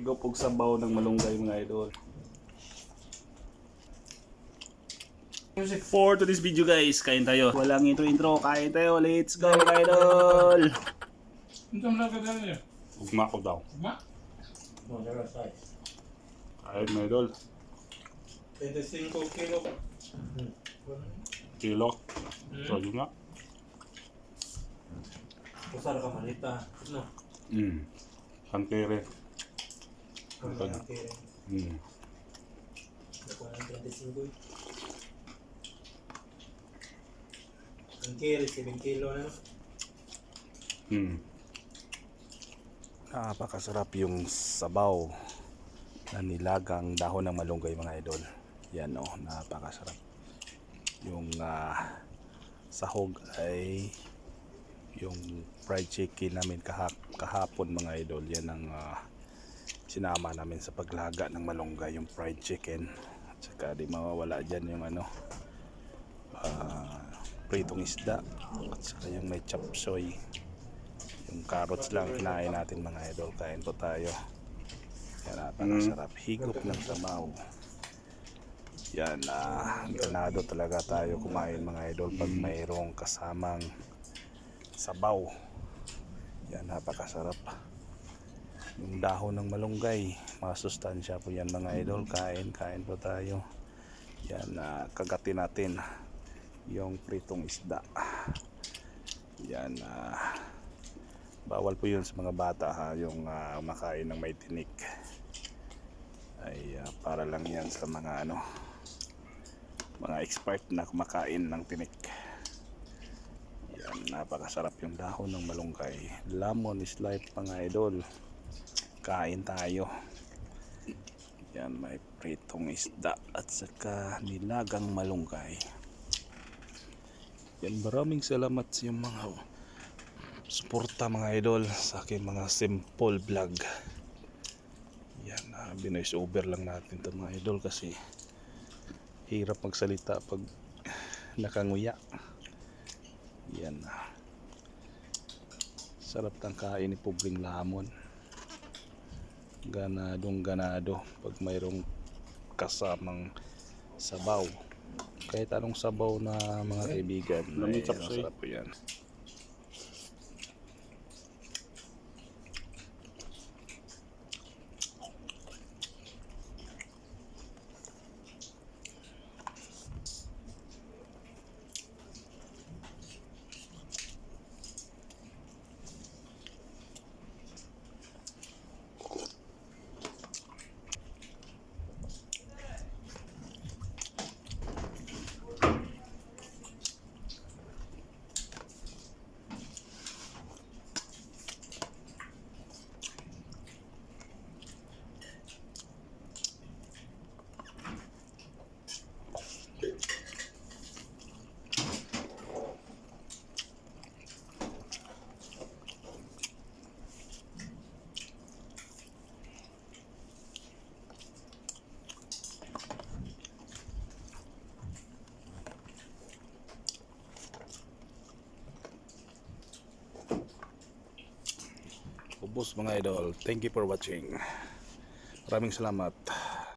Gopog sabaw ng malunggay mga idol. For today's video guys, kain tayo. Walang intro, kain tayo. Let's go mga idol! Ano mo nagkagaling niya? Ugma ko daw. Ma? No, there are size. Kain mga idol. 25 kilo. Kilo. So yun nga. Pusar ka malita. No. Kankere. Okay. Nakuha ng 25 eh. Ang kiri, 7 kilo na. Napakasarap yung sabaw na nilagang dahon ng malunggay mga idol. Yan o, napakasarap. Yung sahog ay yung fried chicken namin kahapon mga idol. Yan ang sinama namin sa paglaga ng malunggay, yung fried chicken. At saka di mawawala dyan yung pritong isda. At saka yung may chop suey. Yung carrots lang kinain natin mga idol. Kain po tayo. Yan, napakasarap. Higop ng sabaw. Yan, ganado talaga tayo kumain mga idol pag mayroong kasamang sabaw. Yan, napakasarap. Yung dahon ng malunggay, masustansya po yan mga idol. Kain po tayo. Yan, kagatin natin yung pritong isda. Yan, bawal po yun sa mga bata ha, yung makain ng may tinik. Ay para lang yan sa mga mga expert na kumakain ng tinik. Yan, napakasarap yung dahon ng malunggay. Lemon is life mga idol. Kain tayo. Yan, may pritong isda at saka nilagang malunggay. Yan, maraming salamat sa yung mga suporta mga idol sa aking mga simple vlog. Yan, binoise over lang natin ito mga idol kasi hirap magsalita pag nakanguya. Yan, sarap ng kain ni Publing Lamon. Ganado pag mayroong kasamang sabaw. Kahit anong sabaw na mga kaibigan, ay masarap po yan. Ubos mga idol. Thank you for watching. Maraming salamat.